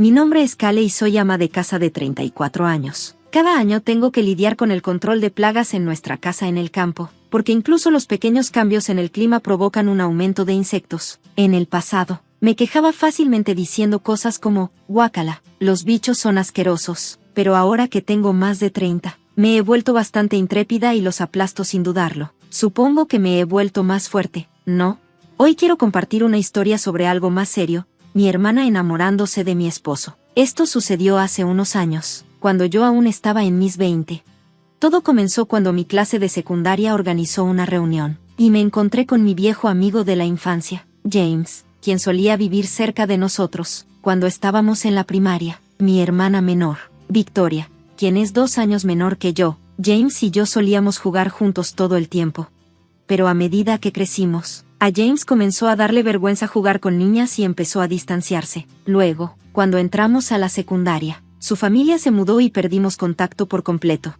Mi nombre es Kale y soy ama de casa de 34 años. Cada año tengo que lidiar con el control de plagas en nuestra casa en el campo, porque incluso los pequeños cambios en el clima provocan un aumento de insectos. En el pasado, me quejaba fácilmente diciendo cosas como, guácala, los bichos son asquerosos, pero ahora que tengo más de 30, me he vuelto bastante intrépida y los aplasto sin dudarlo. Supongo que me he vuelto más fuerte, ¿no? Hoy quiero compartir una historia sobre algo más serio, mi hermana enamorándose de mi esposo. Esto sucedió hace unos años, cuando yo aún estaba en mis 20. Todo comenzó cuando mi clase de secundaria organizó una reunión, y me encontré con mi viejo amigo de la infancia, James, quien solía vivir cerca de nosotros, cuando estábamos en la primaria. Mi hermana menor, Victoria, quien es 2 años menor que yo, James y yo solíamos jugar juntos todo el tiempo. Pero a medida que crecimos, a James comenzó a darle vergüenza jugar con niñas y empezó a distanciarse. Luego, cuando entramos a la secundaria, su familia se mudó y perdimos contacto por completo.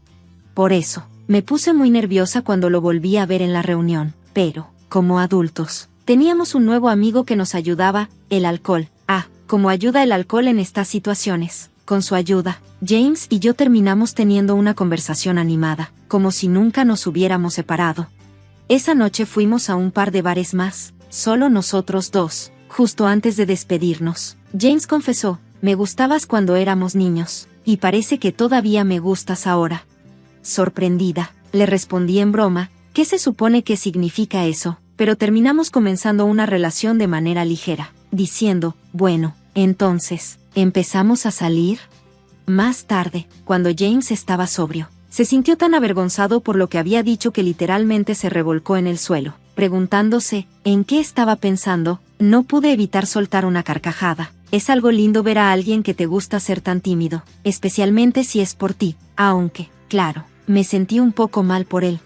Por eso, me puse muy nerviosa cuando lo volví a ver en la reunión. Pero, como adultos, teníamos un nuevo amigo que nos ayudaba, el alcohol. Como ayuda el alcohol en estas situaciones. Con su ayuda, James y yo terminamos teniendo una conversación animada, como si nunca nos hubiéramos separado. Esa noche fuimos a un par de bares más, solo nosotros dos. Justo antes de despedirnos, James confesó, me gustabas cuando éramos niños, y parece que todavía me gustas ahora. Sorprendida, le respondí en broma, ¿qué se supone que significa eso? Pero terminamos comenzando una relación de manera ligera, diciendo, bueno, entonces, ¿empezamos a salir? Más tarde, cuando James estaba sobrio, se sintió tan avergonzado por lo que había dicho que literalmente se revolcó en el suelo, preguntándose, ¿en qué estaba pensando? No pude evitar soltar una carcajada. Es algo lindo ver a alguien que te gusta ser tan tímido, especialmente si es por ti, aunque, claro, me sentí un poco mal por él.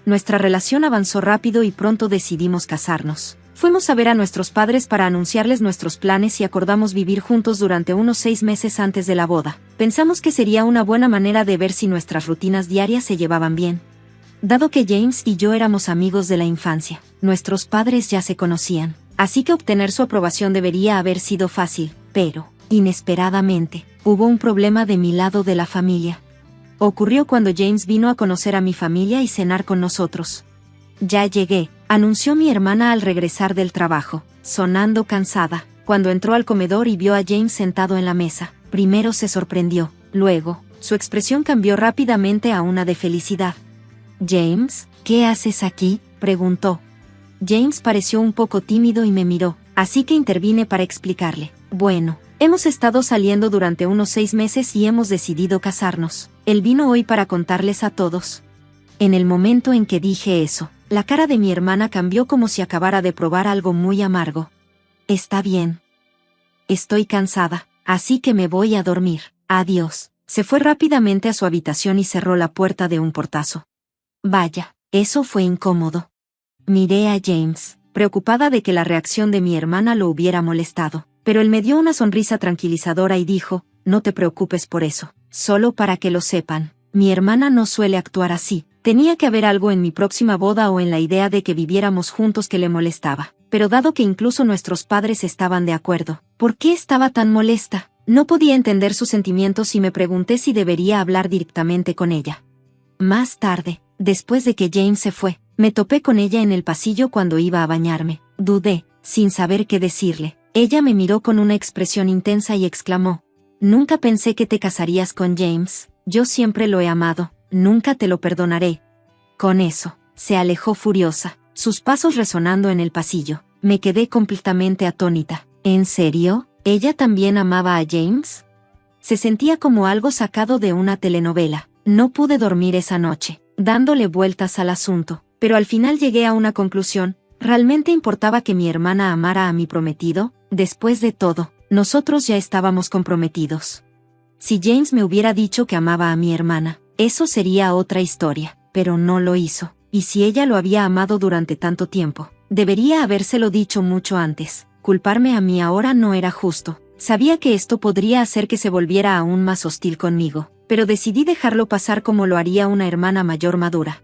Nuestra relación avanzó rápido y pronto decidimos casarnos. Fuimos a ver a nuestros padres para anunciarles nuestros planes y acordamos vivir juntos durante unos 6 meses antes de la boda. Pensamos que sería una buena manera de ver si nuestras rutinas diarias se llevaban bien. Dado que James y yo éramos amigos de la infancia, nuestros padres ya se conocían, así que obtener su aprobación debería haber sido fácil, pero, inesperadamente, hubo un problema de mi lado de la familia. Ocurrió cuando James vino a conocer a mi familia y cenar con nosotros. Ya llegué, anunció mi hermana al regresar del trabajo, sonando cansada. Cuando entró al comedor y vio a James sentado en la mesa, primero se sorprendió, luego, su expresión cambió rápidamente a una de felicidad. «James, ¿qué haces aquí?», preguntó. James pareció un poco tímido y me miró, así que intervine para explicarle. «Bueno, hemos estado saliendo durante unos 6 meses y hemos decidido casarnos. Él vino hoy para contarles a todos». En el momento en que dije eso, la cara de mi hermana cambió como si acabara de probar algo muy amargo. «Está bien. Estoy cansada, así que me voy a dormir. Adiós». Se fue rápidamente a su habitación y cerró la puerta de un portazo. Vaya, eso fue incómodo. Miré a James, preocupada de que la reacción de mi hermana lo hubiera molestado, pero él me dio una sonrisa tranquilizadora y dijo, «No te preocupes por eso, solo para que lo sepan, mi hermana no suele actuar así». Tenía que haber algo en mi próxima boda o en la idea de que viviéramos juntos que le molestaba, pero dado que incluso nuestros padres estaban de acuerdo, ¿por qué estaba tan molesta? No podía entender sus sentimientos y me pregunté si debería hablar directamente con ella. Más tarde, después de que James se fue, me topé con ella en el pasillo cuando iba a bañarme. Dudé, sin saber qué decirle. Ella me miró con una expresión intensa y exclamó, «Nunca pensé que te casarías con James, yo siempre lo he amado. Nunca te lo perdonaré». Con eso, se alejó furiosa, sus pasos resonando en el pasillo. Me quedé completamente atónita. ¿En serio? ¿Ella también amaba a James? Se sentía como algo sacado de una telenovela. No pude dormir esa noche, dándole vueltas al asunto, pero al final llegué a una conclusión. ¿Realmente importaba que mi hermana amara a mi prometido? Después de todo, nosotros ya estábamos comprometidos. Si James me hubiera dicho que amaba a mi hermana, eso sería otra historia, pero no lo hizo. Y si ella lo había amado durante tanto tiempo, debería habérselo dicho mucho antes. Culparme a mí ahora no era justo. Sabía que esto podría hacer que se volviera aún más hostil conmigo, pero decidí dejarlo pasar como lo haría una hermana mayor madura.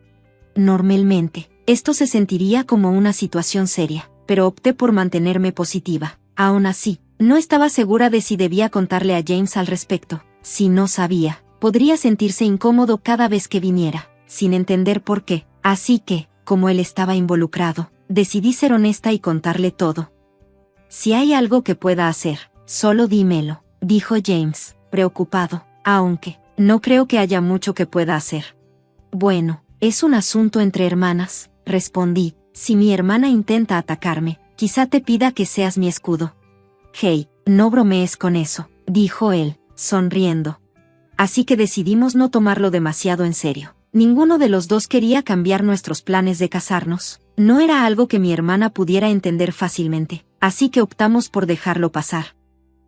Normalmente, esto se sentiría como una situación seria, pero opté por mantenerme positiva. Aún así, No estaba segura de si debía contarle a James al respecto. Si no sabía, podría sentirse incómodo cada vez que viniera, sin entender por qué. Así que, como él estaba involucrado, decidí ser honesta y contarle todo. Si hay algo que pueda hacer, solo dímelo, dijo James, preocupado, aunque no creo que haya mucho que pueda hacer. Bueno, es un asunto entre hermanas, respondí. Si mi hermana intenta atacarme, quizá te pida que seas mi escudo. Hey, no bromees con eso, dijo él, sonriendo. Así que decidimos no tomarlo demasiado en serio. Ninguno de los dos quería cambiar nuestros planes de casarnos. No era algo que mi hermana pudiera entender fácilmente, así que optamos por dejarlo pasar.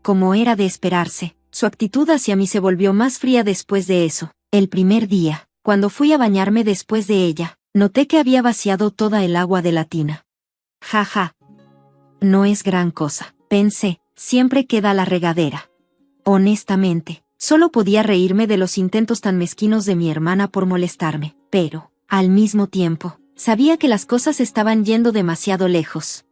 Como era de esperarse, su actitud hacia mí se volvió más fría después de eso. El primer día, cuando fui a bañarme después de ella, noté que había vaciado toda el agua de la tina. Jaja. No es gran cosa, pensé, siempre queda la regadera. Honestamente, solo podía reírme de los intentos tan mezquinos de mi hermana por molestarme, pero, al mismo tiempo, sabía que las cosas estaban yendo demasiado lejos.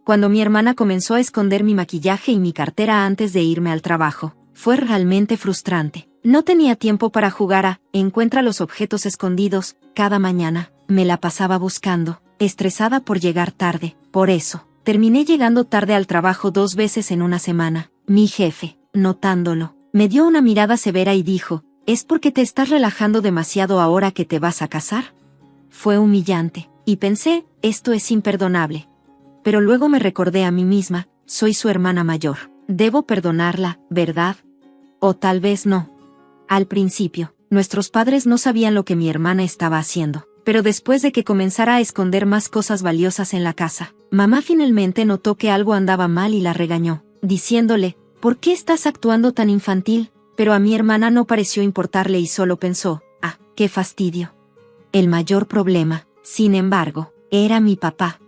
Cuando mi hermana comenzó a esconder mi maquillaje y mi cartera antes de irme al trabajo, fue realmente frustrante. No tenía tiempo para jugar a encuentra los objetos escondidos. Cada mañana, me la pasaba buscando, estresada por llegar tarde. Por eso, terminé llegando tarde al trabajo 2 veces en una semana. Mi jefe, notándolo, me dio una mirada severa y dijo, ¿es porque te estás relajando demasiado ahora que te vas a casar? Fue humillante, y pensé, esto es imperdonable. Pero luego me recordé a mí misma, soy su hermana mayor. Debo perdonarla, ¿verdad? O tal vez no. Al principio, nuestros padres no sabían lo que mi hermana estaba haciendo, pero después de que comenzara a esconder más cosas valiosas en la casa, mamá finalmente notó que algo andaba mal y la regañó, diciéndole, ¿por qué estás actuando tan infantil? Pero a mi hermana no pareció importarle y solo pensó, ah, qué fastidio. El mayor problema, sin embargo, era mi papá.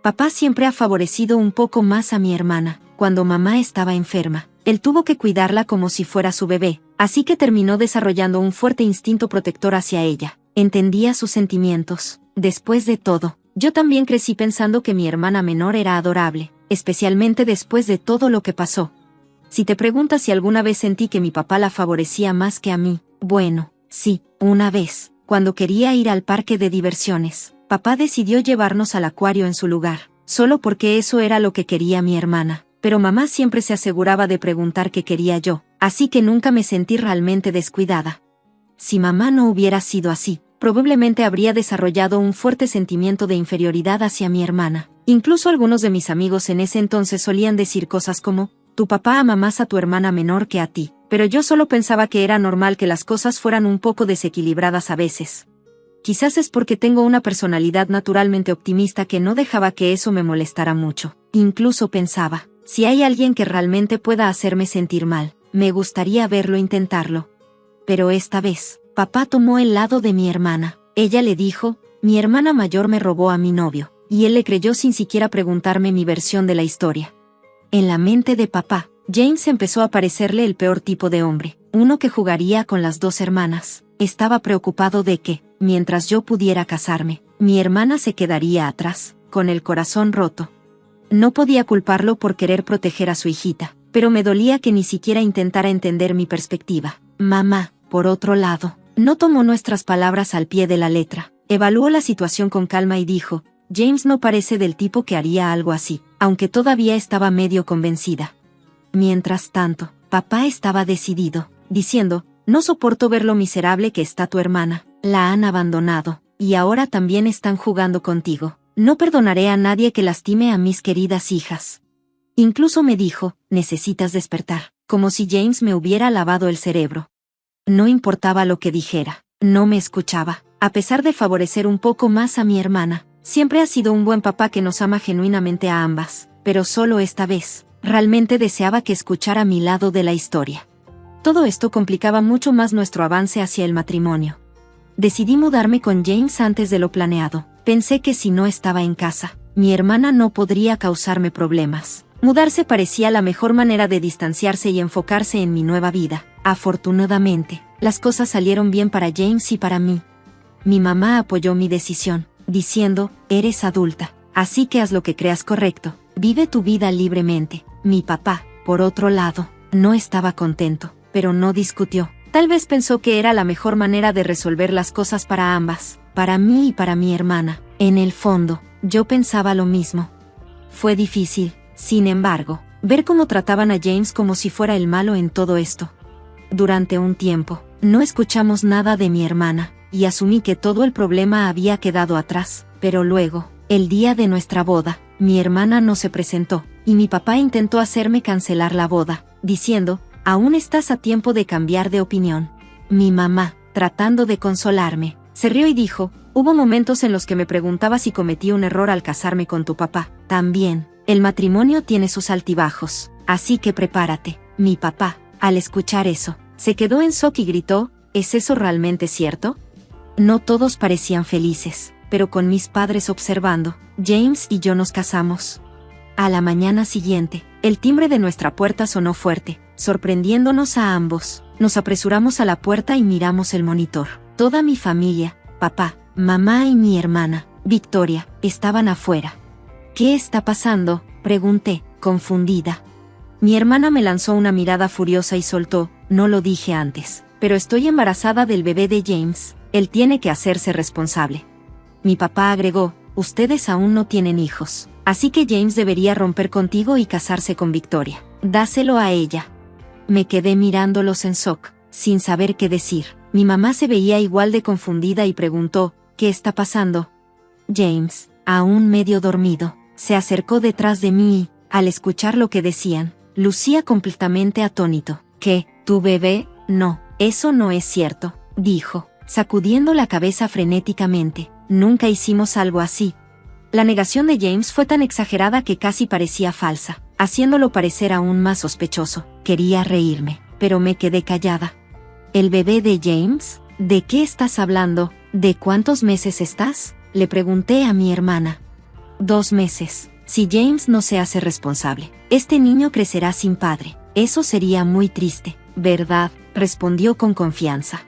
Papá siempre ha favorecido un poco más a mi hermana. Cuando mamá estaba enferma, él tuvo que cuidarla como si fuera su bebé, así que terminó desarrollando un fuerte instinto protector hacia ella. Entendía sus sentimientos. Después de todo, yo también crecí pensando que mi hermana menor era adorable, especialmente después de todo lo que pasó. Si te preguntas si alguna vez sentí que mi papá la favorecía más que a mí, bueno, sí, una vez, cuando quería ir al parque de diversiones, papá decidió llevarnos al acuario en su lugar, solo porque eso era lo que quería mi hermana. Pero mamá siempre se aseguraba de preguntar qué quería yo, así que nunca me sentí realmente descuidada. Si mamá no hubiera sido así, probablemente habría desarrollado un fuerte sentimiento de inferioridad hacia mi hermana. Incluso algunos de mis amigos en ese entonces solían decir cosas como, tu papá ama más a tu hermana menor que a ti, pero yo solo pensaba que era normal que las cosas fueran un poco desequilibradas a veces. Quizás es porque tengo una personalidad naturalmente optimista que no dejaba que eso me molestara mucho. Incluso pensaba, si hay alguien que realmente pueda hacerme sentir mal, me gustaría verlo intentarlo. Pero esta vez, papá tomó el lado de mi hermana. Ella le dijo, mi hermana mayor me robó a mi novio, y él le creyó sin siquiera preguntarme mi versión de la historia. En la mente de papá, James empezó a parecerle el peor tipo de hombre, uno que jugaría con las 2 hermanas. Estaba preocupado de que, mientras yo pudiera casarme, mi hermana se quedaría atrás, con el corazón roto. No podía culparlo por querer proteger a su hijita, pero me dolía que ni siquiera intentara entender mi perspectiva. Mamá, por otro lado, no tomó nuestras palabras al pie de la letra. Evaluó la situación con calma y dijo, James no parece del tipo que haría algo así, aunque todavía estaba medio convencida. Mientras tanto, papá estaba decidido, diciendo, no soporto ver lo miserable que está tu hermana, la han abandonado, y ahora también están jugando contigo. No perdonaré a nadie que lastime a mis queridas hijas. Incluso me dijo, necesitas despertar, como si James me hubiera lavado el cerebro. No importaba lo que dijera, no me escuchaba, a pesar de favorecer un poco más a mi hermana. Siempre ha sido un buen papá que nos ama genuinamente a ambas, pero solo esta vez, realmente deseaba que escuchara mi lado de la historia. Todo esto complicaba mucho más nuestro avance hacia el matrimonio. Decidí mudarme con James antes de lo planeado. Pensé que si no estaba en casa, mi hermana no podría causarme problemas. Mudarse parecía la mejor manera de distanciarse y enfocarse en mi nueva vida. Afortunadamente, las cosas salieron bien para James y para mí. Mi mamá apoyó mi decisión, diciendo, eres adulta, así que haz lo que creas correcto, vive tu vida libremente. Mi papá, Por otro lado, no estaba contento, pero no discutió. Tal vez pensó que era la mejor manera de resolver las cosas para ambas, para mí y para mi hermana. En el fondo, yo pensaba lo mismo. Fue difícil, sin embargo, ver cómo trataban a James como si fuera el malo en todo esto. Durante un tiempo, no escuchamos nada de mi hermana, y asumí que todo el problema había quedado atrás, pero luego, el día de nuestra boda, mi hermana no se presentó, y mi papá intentó hacerme cancelar la boda, diciendo, aún estás a tiempo de cambiar de opinión. Mi mamá, tratando de consolarme, se rió y dijo, hubo momentos en los que me preguntaba si cometí un error al casarme con tu papá. También, el matrimonio tiene sus altibajos, así que prepárate. Mi papá, al escuchar eso, se quedó en shock y gritó, ¿es eso realmente cierto? No todos parecían felices, pero con mis padres observando, James y yo nos casamos. A la mañana siguiente, el timbre de nuestra puerta sonó fuerte, sorprendiéndonos a ambos. Nos apresuramos a la puerta y miramos el monitor. Toda mi familia, papá, mamá y mi hermana, Victoria, estaban afuera. ¿Qué está pasando?, pregunté, confundida. Mi hermana me lanzó una mirada furiosa y soltó, no lo dije antes, pero estoy embarazada del bebé de James, él tiene que hacerse responsable. Mi papá agregó, ustedes aún no tienen hijos, así que James debería romper contigo y casarse con Victoria. Dáselo a ella. Me quedé mirándolos en shock, sin saber qué decir. Mi mamá se veía igual de confundida y preguntó, ¿qué está pasando? James, aún medio dormido, se acercó detrás de mí y, al escuchar lo que decían, lucía completamente atónito. ¿Qué? ¿Tu bebé? No, eso no es cierto, dijo, sacudiendo la cabeza frenéticamente. Nunca hicimos algo así. La negación de James fue tan exagerada que casi parecía falsa, haciéndolo parecer aún más sospechoso. Quería reírme, pero me quedé callada. ¿El bebé de James? ¿De qué estás hablando? ¿De cuántos meses estás?, le pregunté a mi hermana. 2 meses. Si James no se hace responsable, este niño crecerá sin padre. Eso sería muy triste, ¿verdad?, respondió con confianza.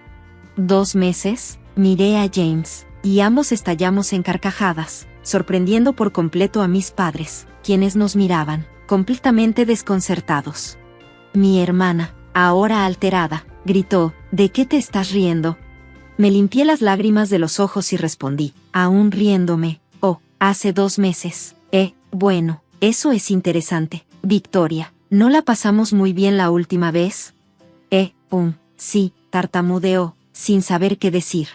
2 meses, miré a James, y ambos estallamos en carcajadas, sorprendiendo por completo a mis padres, quienes nos miraban, completamente desconcertados. Mi hermana, ahora alterada, gritó, ¿de qué te estás riendo? Me limpié las lágrimas de los ojos y respondí, aún riéndome, oh, hace 2 meses, bueno, eso es interesante. Victoria, ¿no la pasamos muy bien la última vez? Sí, tartamudeó, sin saber qué decir.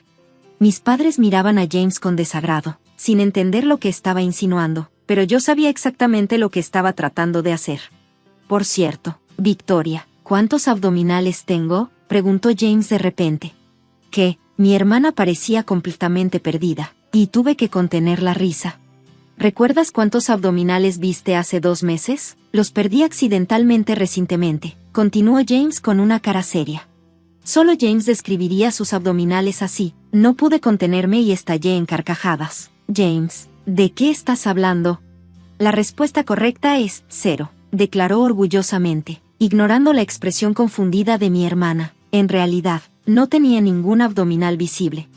Mis padres miraban a James con desagrado, sin entender lo que estaba insinuando, pero yo sabía exactamente lo que estaba tratando de hacer. Por cierto, Victoria, ¿cuántos abdominales tengo?, preguntó James de repente. ¿Qué? Mi hermana parecía completamente perdida, y tuve que contener la risa. ¿Recuerdas cuántos abdominales viste hace 2 meses? Los perdí accidentalmente recientemente, continuó James con una cara seria. Solo James describiría sus abdominales así. No pude contenerme y estallé en carcajadas. James, ¿de qué estás hablando? La respuesta correcta es 0, declaró orgullosamente, ignorando la expresión confundida de mi hermana. En realidad, no tenía ningún abdominal visible.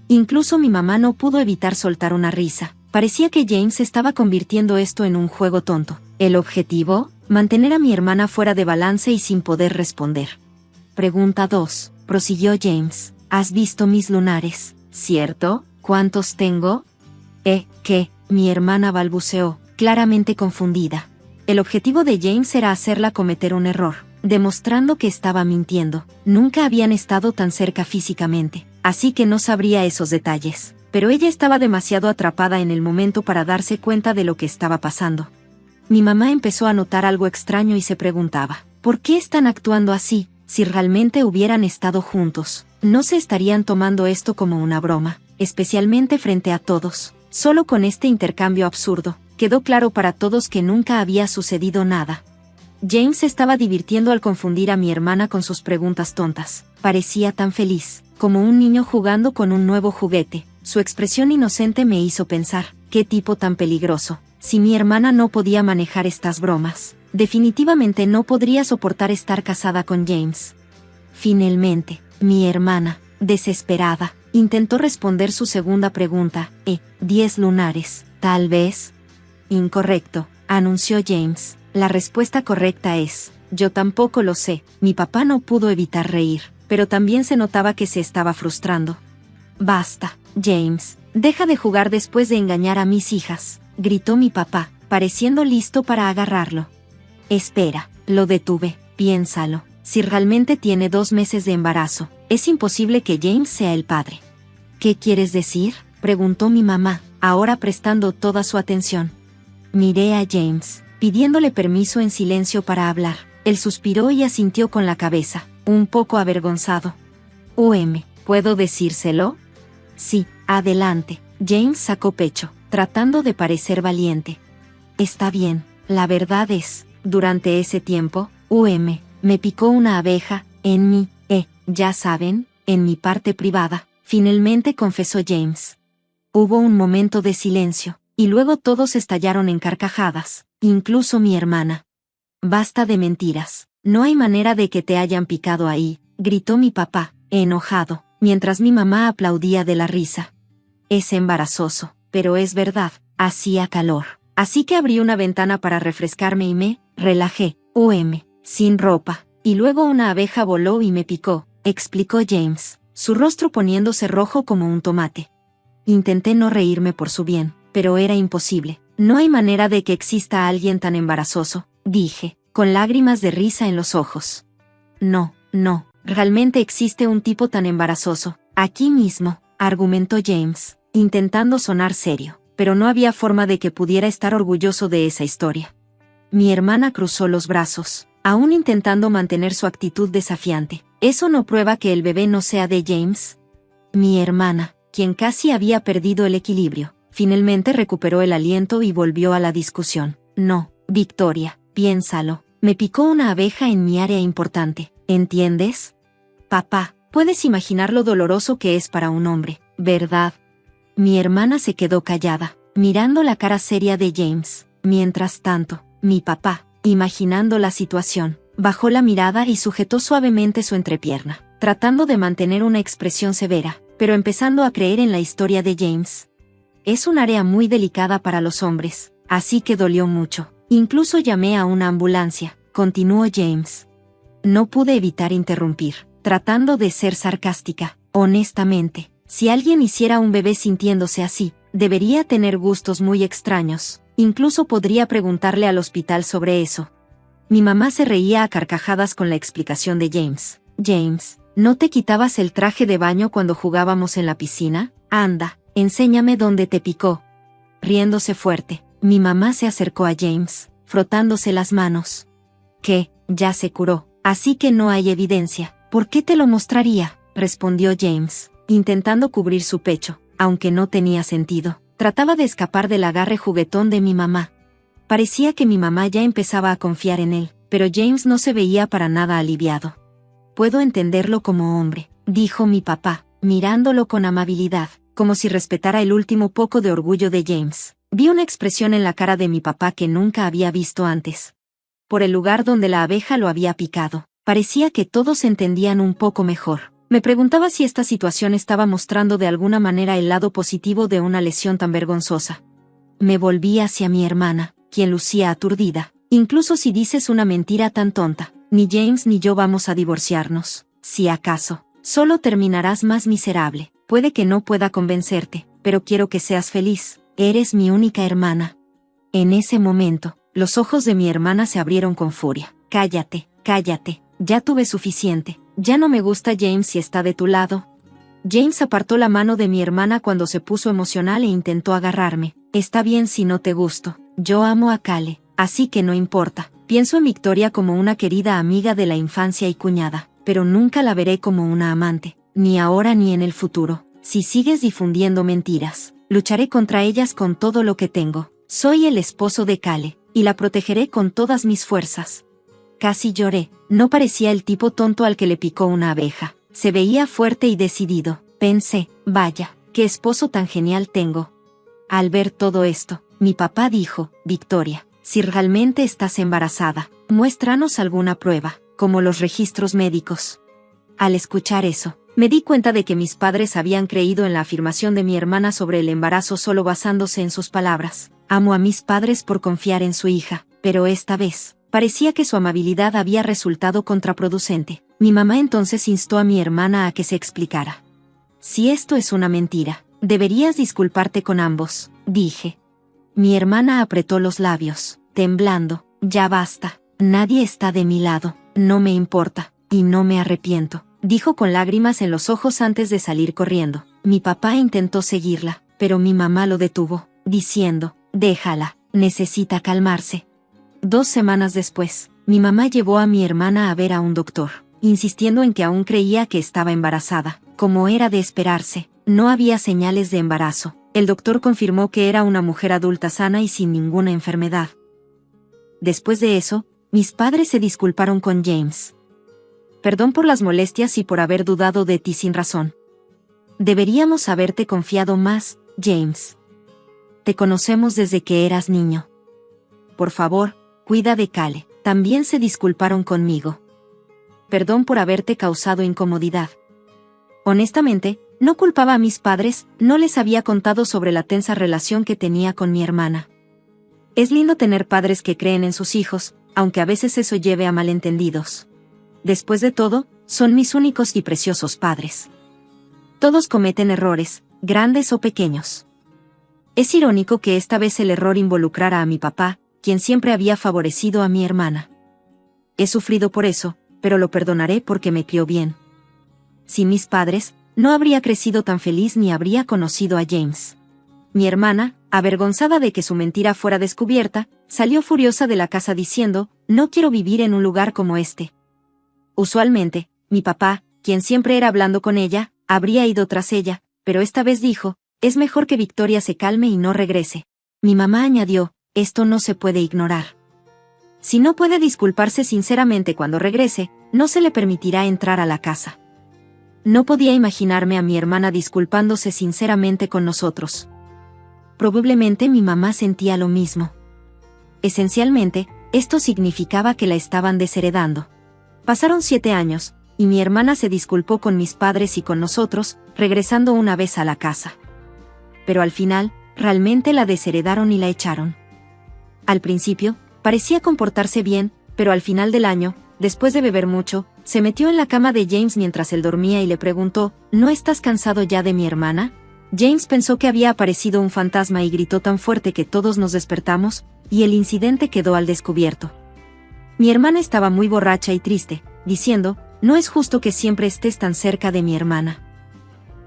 Incluso mi mamá no pudo evitar soltar una risa. Parecía que James estaba convirtiendo esto en un juego tonto. ¿El objetivo? Mantener a mi hermana fuera de balance y sin poder responder. Pregunta 2, prosiguió James. ¿Has visto mis lunares, cierto? ¿Cuántos tengo? ¿Qué? Mi hermana balbuceó, claramente confundida. El objetivo de James era hacerla cometer un error, demostrando que estaba mintiendo. Nunca habían estado tan cerca físicamente, así que no sabría esos detalles. Pero ella estaba demasiado atrapada en el momento para darse cuenta de lo que estaba pasando. Mi mamá empezó a notar algo extraño y se preguntaba, ¿por qué están actuando así? Si realmente hubieran estado juntos, no se estarían tomando esto como una broma, especialmente frente a todos. Solo con este intercambio absurdo, quedó claro para todos que nunca había sucedido nada. James se estaba divirtiendo al confundir a mi hermana con sus preguntas tontas. Parecía tan feliz, como un niño jugando con un nuevo juguete. Su expresión inocente me hizo pensar, ¿qué tipo tan peligroso? Si mi hermana no podía manejar estas bromas, definitivamente no podría soportar estar casada con James. Finalmente, mi hermana, desesperada, intentó responder su segunda pregunta. 10 lunares, tal vez. Incorrecto, anunció James. La respuesta correcta es, yo tampoco lo sé. Mi papá no pudo evitar reír, pero también se notaba que se estaba frustrando. Basta, James, deja de jugar después de engañar a mis hijas, gritó mi papá, pareciendo listo para agarrarlo. Espera, lo detuve, piénsalo. Si realmente tiene 2 meses de embarazo, es imposible que James sea el padre. ¿Qué quieres decir?, preguntó mi mamá, ahora prestando toda su atención. Miré a James, pidiéndole permiso en silencio para hablar. Él suspiró y asintió con la cabeza, un poco avergonzado. ¿Puedo decírselo? Sí, adelante. James sacó pecho, tratando de parecer valiente. Está bien, la verdad es, durante ese tiempo, me picó una abeja, en mi, ya saben, en mi parte privada, finalmente confesó James. Hubo un momento de silencio, y luego todos estallaron en carcajadas, incluso mi hermana. Basta de mentiras, no hay manera de que te hayan picado ahí, gritó mi papá, enojado, mientras mi mamá aplaudía de la risa. Es embarazoso, pero es verdad, hacía calor, así que abrí una ventana para refrescarme y me relajé, sin ropa, y luego una abeja voló y me picó, explicó James, su rostro poniéndose rojo como un tomate. Intenté no reírme por su bien, pero era imposible. No hay manera de que exista alguien tan embarazoso, dije, con lágrimas de risa en los ojos. No, realmente existe un tipo tan embarazoso, aquí mismo, argumentó James, intentando sonar serio, pero no había forma de que pudiera estar orgulloso de esa historia. Mi hermana cruzó los brazos, aún intentando mantener su actitud desafiante. ¿Eso no prueba que el bebé no sea de James? Mi hermana, quien casi había perdido el equilibrio, finalmente recuperó el aliento y volvió a la discusión. No, Victoria, piénsalo, me picó una abeja en mi área importante, ¿entiendes? Papá, puedes imaginar lo doloroso que es para un hombre, ¿verdad? Mi hermana se quedó callada, mirando la cara seria de James. Mientras tanto, mi papá, imaginando la situación, bajó la mirada y sujetó suavemente su entrepierna, tratando de mantener una expresión severa, pero empezando a creer en la historia de James. Es un área muy delicada para los hombres, así que dolió mucho. Incluso llamé a una ambulancia, continuó James. No pude evitar interrumpir, tratando de ser sarcástica. Honestamente, si alguien hiciera un bebé sintiéndose así, debería tener gustos muy extraños. Incluso podría preguntarle al hospital sobre eso. Mi mamá se reía a carcajadas con la explicación de James. James, ¿no te quitabas el traje de baño cuando jugábamos en la piscina? Anda, enséñame dónde te picó. Riéndose fuerte, mi mamá se acercó a James, frotándose las manos. ¿Qué? Ya se curó, así que no hay evidencia. ¿Por qué te lo mostraría?, respondió James, intentando cubrir su pecho, aunque no tenía sentido. Trataba de escapar del agarre juguetón de mi mamá. Parecía que mi mamá ya empezaba a confiar en él, pero James no se veía para nada aliviado. Puedo entenderlo como hombre, dijo mi papá, mirándolo con amabilidad, como si respetara el último poco de orgullo de James. Vi una expresión en la cara de mi papá que nunca había visto antes. Por el lugar donde la abeja lo había picado, parecía que todos se entendían un poco mejor. Me preguntaba si esta situación estaba mostrando de alguna manera el lado positivo de una lesión tan vergonzosa. Me volví hacia mi hermana, quien lucía aturdida. Incluso si dices una mentira tan tonta, ni James ni yo vamos a divorciarnos. Si acaso, solo terminarás más miserable. Puede que no pueda convencerte, pero quiero que seas feliz. Eres mi única hermana. En ese momento, los ojos de mi hermana se abrieron con furia. Cállate, ya tuve suficiente. Ya no me gusta James si está de tu lado. James apartó la mano de mi hermana cuando se puso emocional e intentó agarrarme. Está bien si no te gusto. Yo amo a Cale, así que no importa. Pienso en Victoria como una querida amiga de la infancia y cuñada, pero nunca la veré como una amante, ni ahora ni en el futuro. Si sigues difundiendo mentiras, lucharé contra ellas con todo lo que tengo. Soy el esposo de Cale, y la protegeré con todas mis fuerzas. Casi lloré. No parecía el tipo tonto al que le picó una abeja. Se veía fuerte y decidido. Pensé, vaya, qué esposo tan genial tengo. Al ver todo esto, mi papá dijo, Victoria, si realmente estás embarazada, muéstranos alguna prueba, como los registros médicos. Al escuchar eso, me di cuenta de que mis padres habían creído en la afirmación de mi hermana sobre el embarazo solo basándose en sus palabras. Amo a mis padres por confiar en su hija, Pero esta vez, parecía que su amabilidad había resultado contraproducente. Mi mamá entonces instó a mi hermana a que se explicara. Si esto es una mentira, deberías disculparte con ambos, dije. Mi hermana apretó los labios, temblando. Ya basta, nadie está de mi lado, no me importa, y no me arrepiento, dijo con lágrimas en los ojos antes de salir corriendo. Mi papá intentó seguirla, pero mi mamá lo detuvo, diciendo, déjala, necesita calmarse. 2 semanas después, mi mamá llevó a mi hermana a ver a un doctor, insistiendo en que aún creía que estaba embarazada. Como era de esperarse, no había señales de embarazo. El doctor confirmó que era una mujer adulta sana y sin ninguna enfermedad. Después de eso, mis padres se disculparon con James. Perdón por las molestias y por haber dudado de ti sin razón. Deberíamos haberte confiado más, James. Te conocemos desde que eras niño. Por favor, cuida de Cale. También se disculparon conmigo. Perdón por haberte causado incomodidad. Honestamente, no culpaba a mis padres, no les había contado sobre la tensa relación que tenía con mi hermana. Es lindo tener padres que creen en sus hijos, aunque a veces eso lleve a malentendidos. Después de todo, son mis únicos y preciosos padres. Todos cometen errores, grandes o pequeños. Es irónico que esta vez el error involucrara a mi papá, quien siempre había favorecido a mi hermana. He sufrido por eso, pero lo perdonaré porque me crió bien. Sin mis padres, no habría crecido tan feliz ni habría conocido a James. Mi hermana, avergonzada de que su mentira fuera descubierta, salió furiosa de la casa diciendo, no quiero vivir en un lugar como este. Usualmente, mi papá, quien siempre era hablando con ella, habría ido tras ella, pero esta vez dijo, es mejor que Victoria se calme y no regrese. Mi mamá añadió, esto no se puede ignorar. Si no puede disculparse sinceramente cuando regrese, no se le permitirá entrar a la casa. No podía imaginarme a mi hermana disculpándose sinceramente con nosotros. Probablemente mi mamá sentía lo mismo. Esencialmente, esto significaba que la estaban desheredando. Pasaron 7 años, y mi hermana se disculpó con mis padres y con nosotros, regresando una vez a la casa. Pero al final, realmente la desheredaron y la echaron. Al principio, parecía comportarse bien, pero al final del año, después de beber mucho, se metió en la cama de James mientras él dormía y le preguntó, ¿no estás cansado ya de mi hermana? James pensó que había aparecido un fantasma y gritó tan fuerte que todos nos despertamos, y el incidente quedó al descubierto. Mi hermana estaba muy borracha y triste, diciendo, no es justo que siempre estés tan cerca de mi hermana.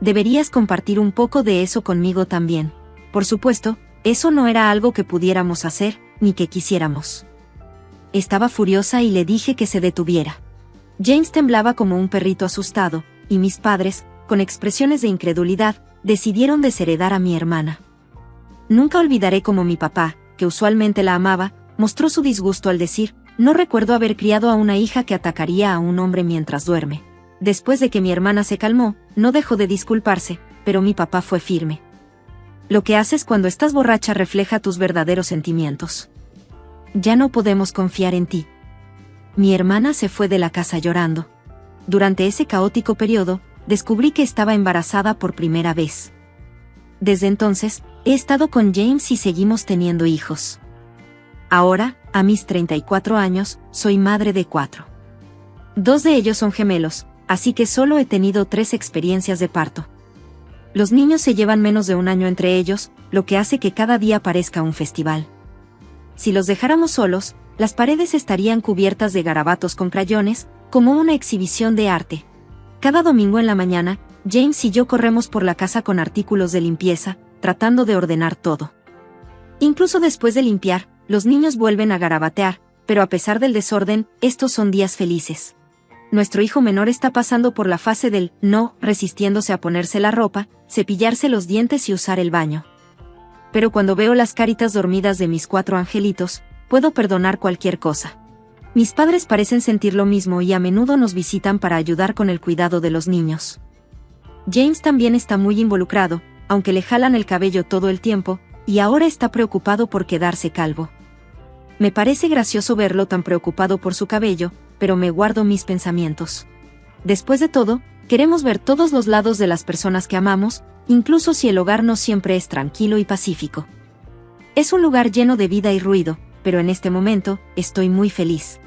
Deberías compartir un poco de eso conmigo también. Por supuesto, eso no era algo que pudiéramos hacer, ni que quisiéramos. Estaba furiosa y le dije que se detuviera. James temblaba como un perrito asustado, y mis padres, con expresiones de incredulidad, decidieron desheredar a mi hermana. Nunca olvidaré cómo mi papá, que usualmente la amaba, mostró su disgusto al decir, no recuerdo haber criado a una hija que atacaría a un hombre mientras duerme. Después de que mi hermana se calmó, no dejó de disculparse, pero mi papá fue firme. Lo que haces cuando estás borracha refleja tus verdaderos sentimientos. Ya no podemos confiar en ti. Mi hermana se fue de la casa llorando. Durante ese caótico periodo, descubrí que estaba embarazada por primera vez. Desde entonces, he estado con James y seguimos teniendo hijos. Ahora, a mis 34 años, soy madre de 4. 2 de ellos son gemelos, así que solo he tenido 3 experiencias de parto. Los niños se llevan menos de un año entre ellos, lo que hace que cada día parezca un festival. Si los dejáramos solos, las paredes estarían cubiertas de garabatos con crayones, como una exhibición de arte. Cada domingo en la mañana, James y yo corremos por la casa con artículos de limpieza, tratando de ordenar todo. Incluso después de limpiar, los niños vuelven a garabatear, pero a pesar del desorden, estos son días felices. Nuestro hijo menor está pasando por la fase del no, resistiéndose a ponerse la ropa, cepillarse los dientes y usar el baño. Pero cuando veo las caritas dormidas de mis 4 angelitos, puedo perdonar cualquier cosa. Mis padres parecen sentir lo mismo y a menudo nos visitan para ayudar con el cuidado de los niños. James también está muy involucrado, aunque le jalan el cabello todo el tiempo, y ahora está preocupado por quedarse calvo. Me parece gracioso verlo tan preocupado por su cabello, pero me guardo mis pensamientos. Después de todo, queremos ver todos los lados de las personas que amamos, incluso si el hogar no siempre es tranquilo y pacífico. Es un lugar lleno de vida y ruido, pero en este momento, estoy muy feliz.